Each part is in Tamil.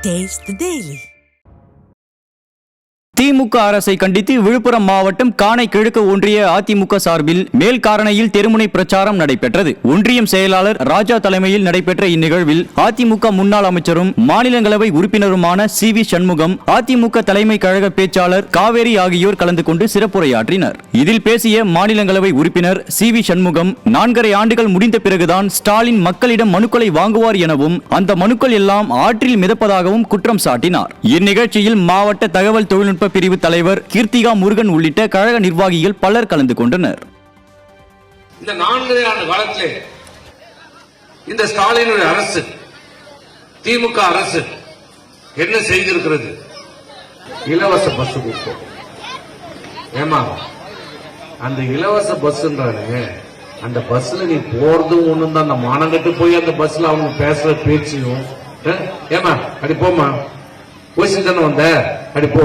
Taste the Daily. திமுக அரசை கண்டித்து விழுப்புரம் மாவட்டம் காணை கிழக்கு ஒன்றிய அதிமுக சார்பில் மேல்காரணையில் தெருமுனை பிரச்சாரம் நடைபெற்றது. ஒன்றியம் செயலாளர் ராஜா தலைமையில் நடைபெற்ற இந்நிகழ்வில் அதிமுக முன்னாள் அமைச்சரும் மாநிலங்களவை உறுப்பினருமான சி.வி. சண்முகம், அதிமுக தலைமை கழக பேச்சாளர் காவேரி ஆகியோர் கலந்து கொண்டு சிறப்புரையாற்றினர். இதில் பேசிய மாநிலங்களவை உறுப்பினர் சி.வி. சண்முகம், 4.5 ஆண்டுகள் முடிந்த பிறகுதான் ஸ்டாலின் மக்களிடம் மனுக்களை வாங்குவார் எனவும் அந்த மனுக்கள் எல்லாம் ஆற்றில் மிதப்பதாகவும் குற்றம் சாட்டினார். இந்நிகழ்ச்சியில் மாவட்ட தகவல் தொழில்நுட்ப பிரிவு தலைவர் கீர்த்திகா முருகன் உள்ளிட்ட கழக நிர்வாகிகள் பலர் கலந்து கொண்டனர். இந்த 4 ஆண்டு காலத்திலே இந்த ஸ்டாலினுடைய அரசு, திமுக அரசு என்ன செய்திருக்கிறது? இலவச பஸ் கொடுத்தோம். ஏமா அந்த இலவச பஸ்ன்றாங்க, அந்த பஸ்ல நீ போறதும் ஒண்ணும் தான், அந்த மானங்கட்டு போய் அந்த பஸ்ல அவங்க பேசுற பேச்சையும், ஏமா அடி போமா போய் தானே வந்த, அடி போ.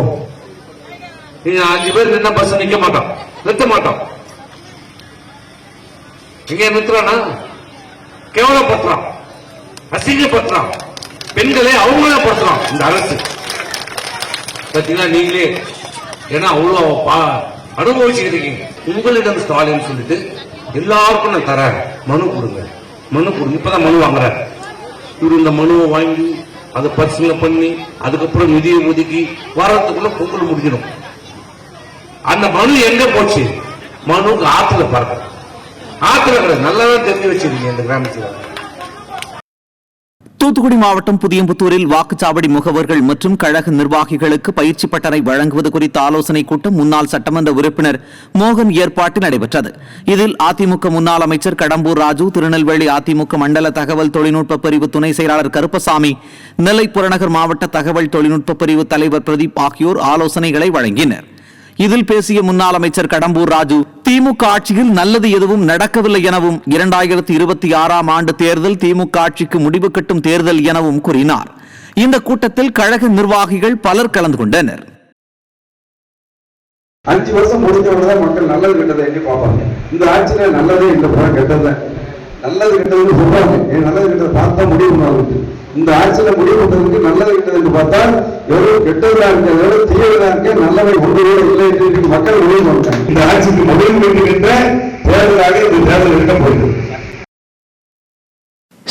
நீ 5 பேர் நின்ன பஸ் நிக்க மாட்டோம், நிறுத்த மாட்டோம். இங்க நிறுத்துறானா? கேவலப்படுத்துறான், அசிங்கப்படுத்துறான், பெண்களை அவமானப்படுத்துறான் இந்த அரசு. பாத்தீங்களா நீங்களே? ஏன்னா அவ்வளவு அனுபவிச்சுக்கிட்டு இருக்கீங்க. உங்களிடம் ஸ்டாலின் சொல்லிட்டு எல்லாருக்கும் நான் தரேன், மனு கொடுங்க, மனு கொடுங்க. இப்பதான் மனு வாங்குற. இவரு இந்த மனுவை வாங்கி அதை பரிசீலனை பண்ணி அதுக்கப்புறம் நிதியை ஒதுக்கி வாரத்துக்குள்ள பொங்கல் முடிக்கணும். அந்த மனு எங்க போச்சு? மனு ஆத்துல பறக்க, ஆத்துல நல்லாதான் தெரிஞ்சு வச்சிருக்கீங்க இந்த கிராமத்தில். தூத்துக்குடி மாவட்டம் புதியம்புத்தூரில் வாக்குச்சாவடி முகவர்கள் மற்றும் கழக நிர்வாகிகளுக்கு பயிற்சி பட்டறை வழங்குவது குறித்த ஆலோசனைக் கூட்டம் முன்னாள் சட்டமன்ற உறுப்பினர் மோகன் ஏற்பாட்டில் நடைபெற்றது. இதில் அதிமுக முன்னாள் அமைச்சர் கடம்பூர் ராஜு, திருநெல்வேலி அதிமுக மண்டல தகவல் தொழில்நுட்ப பிரிவு துணை செயலாளர் கருப்பசாமி, நெல்லை புறநகர் மாவட்ட தகவல் தொழில்நுட்ப பிரிவு தலைவர் பிரதீப் ஆகியோர் ஆலோசனைகளை வழங்கினர். இதில் பேசிய முன்னாள் அமைச்சர் கடம்பூர் ராஜு, திமுக ஆட்சியில் நல்லது எதுவும் நடக்கவில்லை எனவும் 2026ஆம் ஆண்டு தேர்தல் திமுக ஆட்சிக்கு முடிவு கட்டும் தேர்தல் எனவும் கூறினார். இந்த கூட்டத்தில் கழக நிர்வாகிகள் பலர் கலந்து கொண்டனர். 5 வருஷம் முடிஞ்சவங்கதான் மக்கள் நல்லது கெட்டதை எண்ணி பார்ப்பாங்க. இந்த ஆட்சியில நல்லது இந்த கெட்டது, நல்லது கெட்டதுன்னு சொல்றாங்க. நல்லது கெட்டதை பார்த்தா முடிவு. இந்த ஆட்சியில முடிவு பண்றதுக்கு நல்லது கெட்டது பார்த்தா எவ்வளவு கெட்டதா இருக்க, எவ்வளவு தீவிரதா இருக்க, நல்லவை ஒன்றுகூட இல்லை என்று மக்கள் முடிவு பண்றாங்க. இந்த ஆட்சிக்கு முடிவு கட்டுகின்ற தேர்தலாக இந்த தேர்தல் இருக்க போகுது.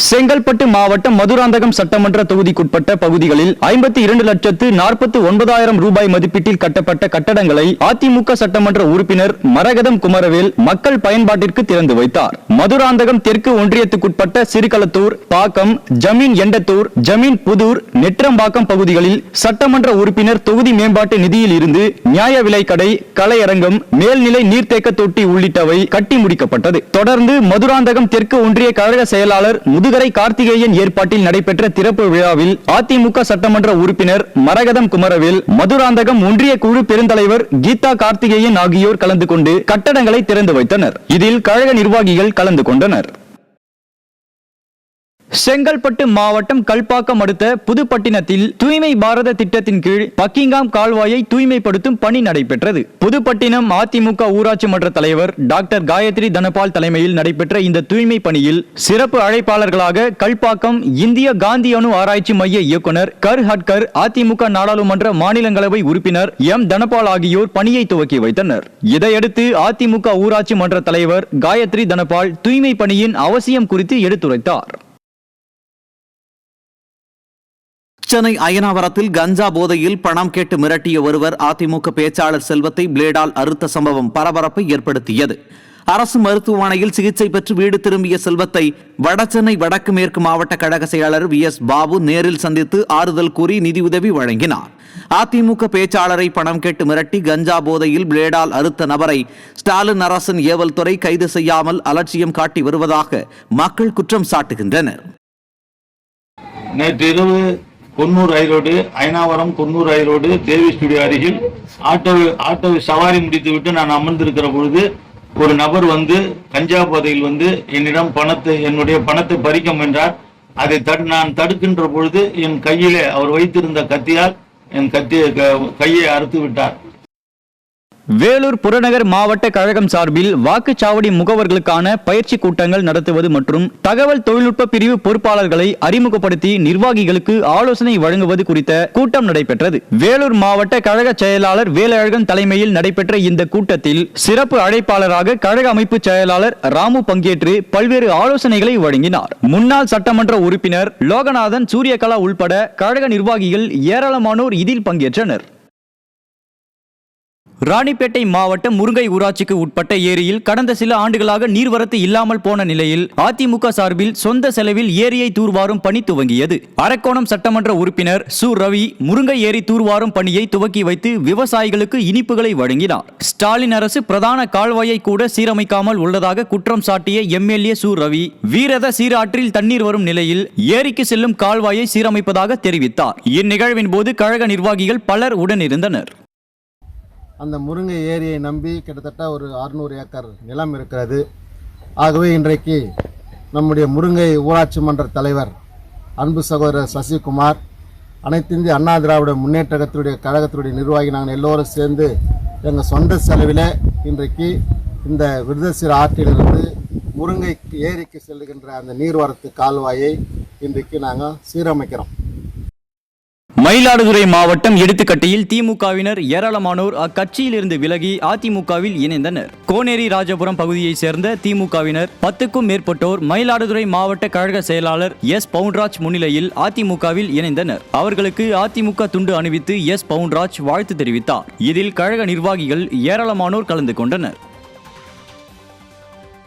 செங்கல்பட்டு மாவட்டம் மதுராந்தகம் சட்டமன்ற தொகுதிக்குட்பட்ட பகுதிகளில் 52,49,000 ரூபாய் மதிப்பீட்டில் கட்டப்பட்ட கட்டடங்களை அதிமுக சட்டமன்ற உறுப்பினர் மரகதம் குமரவேல் மக்கள் பயன்பாட்டிற்கு திறந்து வைத்தார். மதுராந்தகம் தெற்கு ஒன்றியத்துக்குட்பட்ட சிறுகளத்தூர், பாக்கம், ஜமீன் எண்டத்தூர், ஜமீன் புதூர், நெற்றம்பாக்கம் பகுதிகளில் சட்டமன்ற உறுப்பினர் தொகுதி மேம்பாட்டு நிதியில் இருந்து நியாய விலைக்கடை, கலையரங்கம், மேல்நிலை நீர்த்தேக்க தொட்டி உள்ளிட்டவை கட்டி முடிக்கப்பட்டது. தொடர்ந்து மதுராந்தகம் தெற்கு ஒன்றிய கழக செயலாளர் முதுகரை கார்த்திகேயன் ஏற்பாட்டில் நடைபெற்ற திறப்பு விழாவில் அதிமுக சட்டமன்ற உறுப்பினர் மரகதம் குமரவேல், மதுராந்தகம் ஒன்றிய குழு பெருந்தலைவர் கீதா கார்த்திகேயன் ஆகியோர் கலந்து கொண்டு கட்டடங்களை திறந்து வைத்தனர். இதில் கழக நிர்வாகிகள் கலந்து கொண்டனர். செங்கல்பட்டு மாவட்டம் கல்பாக்கம் அடுத்த புதுப்பட்டினத்தில் தூய்மை பாரத திட்டத்தின் கீழ் பக்கிங்காம் கால்வாயை தூய்மைப்படுத்தும் பணி நடைபெற்றது. புதுப்பட்டினம் அதிமுக ஊராட்சி மன்ற தலைவர் டாக்டர் காயத்ரி தனபால் தலைமையில் நடைபெற்ற இந்த தூய்மை பணியில் சிறப்பு அழைப்பாளர்களாக கல்பாக்கம் இந்திய காந்தி அணு ஆராய்ச்சி மைய இயக்குனர் கர் ஹட்கர், அதிமுக நாடாளுமன்ற மாநிலங்களவை உறுப்பினர் எம் தனபால் ஆகியோர் பணியை துவக்கி வைத்தனர். இதையடுத்து அதிமுக ஊராட்சி மன்ற தலைவர் காயத்ரி தனபால் தூய்மை பணியின் அவசியம் குறித்து எடுத்துரைத்தார். சென்னை அயனாவரத்தில் கஞ்சா போதையில் பணம் கேட்டு மிரட்டிய ஒருவர் அதிமுக பேச்சாளர் செல்வத்தை பிளேடால் அறுத்த சம்பவம் பரபரப்பை ஏற்படுத்தியது. அரசு மருத்துவமனையில் சிகிச்சை பெற்று வீடு திரும்பிய செல்வத்தை வடசென்னை வடக்கு மேற்கு மாவட்ட கழக செயலாளர் வி.எஸ். பாபு நேரில் சந்தித்து ஆறுதல் கூறி நிதியுதவி வழங்கினார். அதிமுக பேச்சாளரை பணம் கேட்டு மிரட்டி கஞ்சா போதையில் பிளேடால் அறுத்த நபரை ஸ்டாலின் அரசின் ஏவல் துறை கைது செய்யாமல் அலட்சியம் காட்டி வருவதாக மக்கள் குற்றம் சாட்டுகின்றனர். நேற்றிரவு குன்னூர் ஹைரோடு, அயனாவரம் குன்னூர் ஹைரோடு தேவி ஸ்டுடியோ அருகில் ஆட்டோவை சவாரி முடித்துவிட்டு நான் அமர்ந்திருக்கிற பொழுது ஒரு நபர் வந்து கஞ்சா போதையில் வந்து என்னிடம் என்னுடைய பணத்தை பறிக்க முயன்றார். அதை நான் தடுக்கின்ற பொழுது என் கையிலே அவர் வைத்திருந்த கத்தியால் என் கையை அறுத்து விட்டார். வேலூர் புறநகர் மாவட்ட கழகம் சார்பில் வாக்குச்சாவடி முகவர்களுக்கான பயிற்சி கூட்டங்கள் நடத்துவது மற்றும் தகவல் தொழில்நுட்ப பிரிவு பொறுப்பாளர்களை அறிமுகப்படுத்தி நிர்வாகிகளுக்கு ஆலோசனை வழங்குவது குறித்த கூட்டம் நடைபெற்றது. வேலூர் மாவட்ட கழக செயலாளர் வேலழகன் தலைமையில் நடைபெற்ற இந்த கூட்டத்தில் சிறப்பு அழைப்பாளராக கழக அமைப்பு செயலாளர் ராமு பங்கேற்று பல்வேறு ஆலோசனைகளை வழங்கினார். முன்னாள் சட்டமன்ற உறுப்பினர் லோகநாதன், சூரியகலா உள்பட கழக நிர்வாகிகள் ஏராளமானோர் இதில் பங்கேற்றனர். ராணிப்பேட்டை மாவட்டம் முருங்கை ஊராட்சிக்கு உட்பட்ட ஏரியில் கடந்த சில ஆண்டுகளாக நீர்வரத்து இல்லாமல் போன நிலையில் அதிமுக சார்பில் சொந்த செலவில் ஏரியை தூர்வாரும் பணி துவங்கியது. அரக்கோணம் சட்டமன்ற உறுப்பினர் சு ரவி முருங்கை ஏரி தூர்வாரும் பணியை துவக்கி வைத்து விவசாயிகளுக்கு இனிப்புகளை வழங்கினார். ஸ்டாலின் அரசு பிரதான கால்வாயை கூட சீரமைக்காமல் உள்ளதாக குற்றம் சாட்டிய எம்எல்ஏ சு ரவி வீரத சீராற்றில் தண்ணீர் வரும் நிலையில் ஏரிக்கு செல்லும் கால்வாயை சீரமைப்பதாக தெரிவித்தார். இந்நிகழ்வின் போது கழக நிர்வாகிகள் பலர் உடனிருந்தனர். அந்த முருங்கை ஏரியை நம்பி கிட்டத்தட்ட ஒரு 600 ஏக்கர் நிலம் இருக்கிறது. ஆகவே இன்றைக்கு நம்முடைய முருங்கை ஊராட்சி மன்ற தலைவர் அன்பு சகோதரர் சசிகுமார், அனைத்து இந்திய அண்ணா திராவிட முன்னேற்றத்துடைய கழகத்துடைய நிர்வாகி நாங்கள் எல்லோரும் சேர்ந்து எங்கள் சொந்த செலவில் இன்றைக்கு இந்த விருதசீர் ஆற்றிலிருந்து முருங்கை ஏரிக்கு செல்லுகின்ற அந்த நீர்வரத்து கால்வாயை இன்றைக்கு நாங்கள் சீரமைக்கிறோம். மயிலாடுதுறை மாவட்டம் எடுத்துக்கட்டியில் திமுகவினர் ஏராளமானோர் அக்கட்சியில் இருந்து விலகி அதிமுகவில் இணைந்தனர். கோனேரி ராஜபுரம் பகுதியைச் சேர்ந்த திமுகவினர் 10க்கும் மேற்பட்டோர் மயிலாடுதுறை மாவட்ட கழக செயலாளர் எஸ் பவுன்ராஜ் முன்னிலையில் அதிமுகவில் இணைந்தனர். அவர்களுக்கு அதிமுக துண்டு அணிவித்து எஸ் பவுன்ராஜ் வாழ்த்து தெரிவித்தார். இதில் கழக நிர்வாகிகள் ஏராளமானோர் கலந்து கொண்டனர்.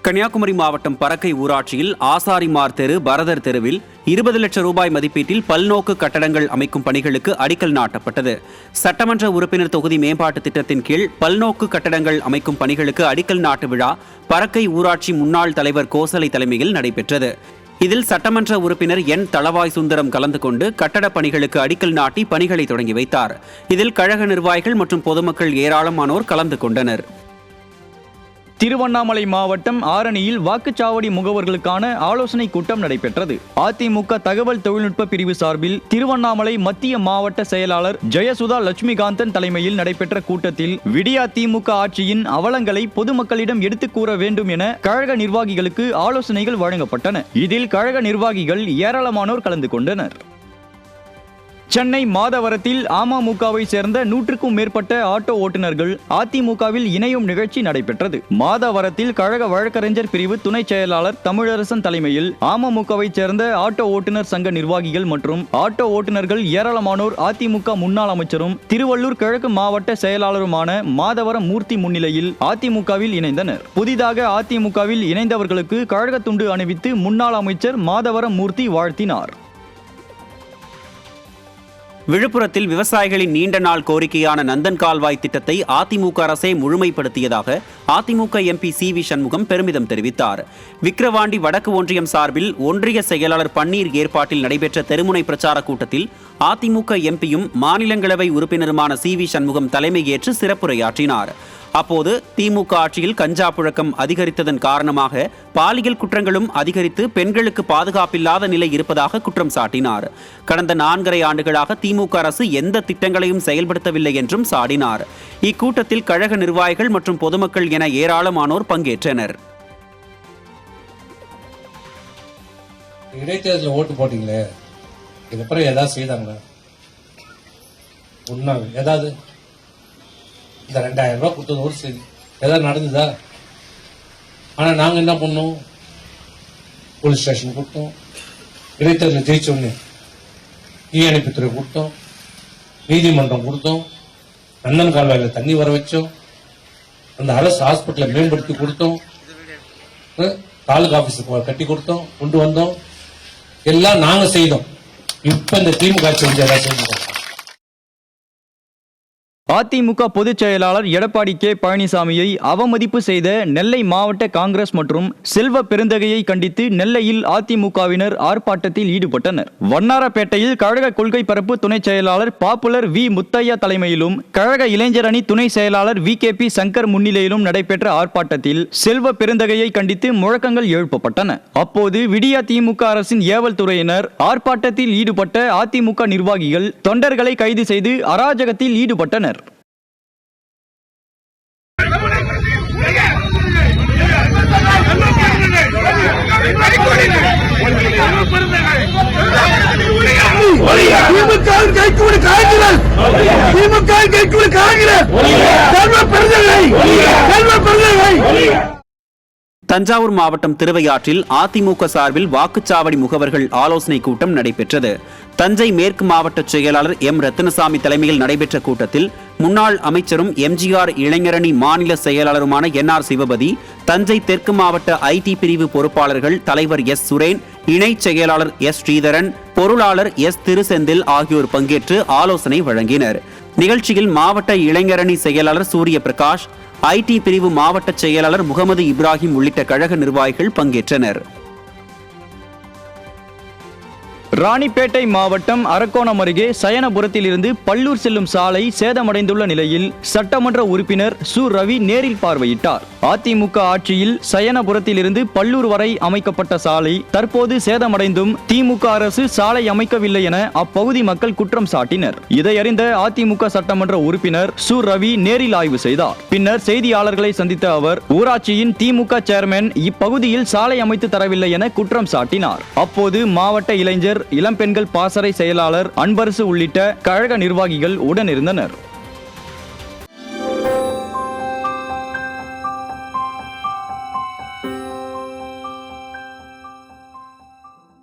கன்னியாகுமரி மாவட்டம் பறக்கை ஊராட்சியில் ஆசாரிமார் தெரு, பரதர் தெருவில் 20 லட்சம் ரூபாய் மதிப்பீட்டில் பல்நோக்கு கட்டடங்கள் அமைக்கும் பணிகளுக்கு அடிக்கல் நாட்டப்பட்டது. சட்டமன்ற உறுப்பினர் தொகுதி மேம்பாட்டு திட்டத்தின் கீழ் பல்நோக்கு கட்டடங்கள் அமைக்கும் பணிகளுக்கு அடிக்கல் நாட்டு விழா பறக்கை ஊராட்சி முன்னாள் தலைவர் கோசலை தலைமையில் நடைபெற்றது. இதில் சட்டமன்ற உறுப்பினர் என் தளவாய் சுந்தரம் கலந்து கொண்டு கட்டடப் பணிகளுக்கு அடிக்கல் நாட்டி பணிகளை தொடங்கி வைத்தார். இதில் கழக நிர்வாகிகள் மற்றும் பொதுமக்கள் ஏராளமானோர் கலந்து கொண்டனர். திருவண்ணாமலை மாவட்டம் ஆரணியில் வாக்குச்சாவடி முகவர்களுக்கான ஆலோசனை கூட்டம் நடைபெற்றது. அதிமுக தகவல் தொழில்நுட்ப பிரிவு சார்பில் திருவண்ணாமலை மத்திய மாவட்ட செயலாளர் ஜெயசுதா லட்சுமிகாந்தன் தலைமையில் நடைபெற்ற கூட்டத்தில் விடியா திமுக ஆட்சியின் அவலங்களை பொதுமக்களிடம் எடுத்துக் கூற வேண்டும் என கழக நிர்வாகிகளுக்கு ஆலோசனைகள் வழங்கப்பட்டன. இதில் கழக நிர்வாகிகள் ஏராளமானோர் கலந்து கொண்டனர். சென்னை மாதவரத்தில் அமமுகவை சேர்ந்த 100க்கும் மேற்பட்ட ஆட்டோ ஓட்டுநர்கள் அதிமுகவில் இணையும் நிகழ்ச்சி நடைபெற்றது. மாதவரத்தில் கழக வழக்கறிஞர் பிரிவு துணை செயலாளர் தமிழரசன் தலைமையில் அமமுகவை சேர்ந்த ஆட்டோ ஓட்டுநர் சங்க நிர்வாகிகள் மற்றும் ஆட்டோ ஓட்டுநர்கள் ஏராளமானோர் அதிமுக முன்னாள் அமைச்சரும் திருவள்ளூர் கிழக்கு மாவட்ட செயலாளருமான மாதவரம் மூர்த்தி முன்னிலையில் அதிமுகவில் இணைந்தனர். புதிதாக அதிமுகவில் இணைந்தவர்களுக்கு கழக துண்டு அணிவித்து முன்னாள் அமைச்சர் மாதவரம் மூர்த்தி வாழ்த்தினார். விழுப்புரத்தில் விவசாயிகளின் நீண்ட நாள் கோரிக்கையான நந்தன் கால்வாய் திட்டத்தை அதிமுக அரசே முழுமைப்படுத்தியதாக அதிமுக எம்பி சி.வி. சண்முகம் பெருமிதம் தெரிவித்தார். விக்கிரவாண்டி வடக்கு ஒன்றியம் சார்பில் ஒன்றிய செயலாளர் பன்னீர் ஏற்பாட்டில் நடைபெற்ற தெருமுனை பிரச்சார கூட்டத்தில் அதிமுக எம்பியும் மாநிலங்களவை உறுப்பினருமான சி.வி. சண்முகம் தலைமையேற்று சிறப்புரையாற்றினார். அப்போது திமுக ஆட்சியில் கஞ்சா புழக்கம் அதிகரித்ததன் காரணமாக பாலியல் குற்றங்களும் அதிகரித்து பெண்களுக்கு பாதுகாப்பில்லாத நிலை இருப்பதாக குற்றம் சாட்டினார். கடந்த 4.5 ஆண்டுகளாக திமுக அரசு எந்த திட்டங்களையும் செயல்படுத்தவில்லை என்றும் சாடினார். இக்கூட்டத்தில் கழக நிர்வாகிகள் மற்றும் பொதுமக்கள் என ஏராளமானோர் பங்கேற்றனர். இடைத்தேர்தலில் ஓட்டு போட்டீங்களே, இதுக்கப்புறம் ஏதாவது செய்தாங்களா? உண்மை ஏதாவது இந்த 2000 ரூபாய் கொடுத்தது ஒரு சரி ஏதாவது நடந்ததா? ஆனால் நாங்கள் என்ன பண்ணோம்? போலீஸ் ஸ்டேஷன் கொடுத்தோம், இடைத்தேர்தலில் ஜெயிச்சோன்னு தீயணைப்புத்துறை கொடுத்தோம், நீதிமன்றம் கொடுத்தோம், நந்தன் கால்வாயில் தண்ணி வர வச்சோம், அந்த அரசு ஹாஸ்பிட்டலை மேம்படுத்தி கொடுத்தோம், தாலுகா ஆபீஸ் கட்டி கொடுத்தோம், கொண்டு வந்தோம். எல்லாம் நாங்க செய்தோம். இப்ப இந்த திமுக ஆட்சி வந்து எல்லாம் செஞ்சோம். அதிமுக பொதுச் செயலாளர் எடப்பாடி கே பழனிசாமியை அவமதிப்பு செய்த நெல்லை மாவட்ட காங்கிரஸ் மற்றும் செல்வ பெருந்தகையை கண்டித்து நெல்லையில் அதிமுகவினர் ஆர்ப்பாட்டத்தில் ஈடுபட்டனர். வண்ணாரப்பேட்டையில் கழக கொள்கை பரப்பு துணை செயலாளர் பாப்புலர் வி முத்தையா தலைமையிலும் கழக இளைஞர் அணி துணை செயலாளர் வி.கே.பி. சங்கர் முன்னிலையிலும் நடைபெற்ற ஆர்ப்பாட்டத்தில் செல்வ பெருந்தகையை கண்டித்து முழக்கங்கள் எழுப்பப்பட்டன. அப்போது விடியா திமுக அரசின் ஏவல் துறையினர் ஆர்ப்பாட்டத்தில் ஈடுபட்ட அதிமுக நிர்வாகிகள் தொண்டர்களை கைது செய்து அராஜகத்தில் ஈடுபட்டனர். தஞ்சாவூர் மாவட்டம் திருவையாற்றில் அதிமுக சார்பில் வாக்குச்சாவடி முகவர்கள் ஆலோசனை கூட்டம் நடைபெற்றது. தஞ்சை மேற்கு மாவட்ட செயலாளர் எம் ரத்தினசாமி தலைமையில் நடைபெற்ற கூட்டத்தில் முன்னாள் அமைச்சரும் எம்ஜிஆர் இளைஞரணி மாநில செயலாளருமான NR சிவபதி, தஞ்சை தெற்கு மாவட்ட IT பிரிவு பொறுப்பாளர்கள் தலைவர் S சுரேன், இணை செயலாளர் S ஸ்ரீதரன், பொருளாளர் S திருசெந்தில் ஆகியோர் பங்கேற்று ஆலோசனை வழங்கினர். நிகழ்ச்சியில் மாவட்ட இளைஞரணி செயலாளர் சூரிய பிரகாஷ், IT பிரிவு மாவட்ட செயலாளர் முகமது இப்ராஹிம் உள்ளிட்ட கழக நிர்வாகிகள் பங்கேற்றனர். ராணிப்பேட்டை மாவட்டம் அரக்கோணம் அருகே சயனபுரத்தில் இருந்து பல்லூர் செல்லும் சாலை சேதமடைந்துள்ள நிலையில் சட்டமன்ற உறுப்பினர் சு ரவி நேரில் பார்வையிட்டார். அதிமுக ஆட்சியில் சயனபுரத்தில் இருந்து பல்லூர் வரை அமைக்கப்பட்ட சாலை தற்போது சேதமடைந்தும் திமுக அரசு சாலை அமைக்கவில்லை என அப்பகுதி மக்கள் குற்றம் சாட்டினர். இதையறிந்த அதிமுக சட்டமன்ற உறுப்பினர் சு ரவி நேரில் ஆய்வு செய்தார். பின்னர் செய்தியாளர்களை சந்தித்த அவர் ஊராட்சியின் திமுக சேர்மன் இப்பகுதியில் சாலை அமைத்து தரவில்லை என குற்றம் சாட்டினார். அப்போது மாவட்ட இளைஞர் இளம்பெண்கள் பாசறை செயலாளர் அன்பரசு உள்ளிட்ட கழக நிர்வாகிகள் உடனிருந்தனர்.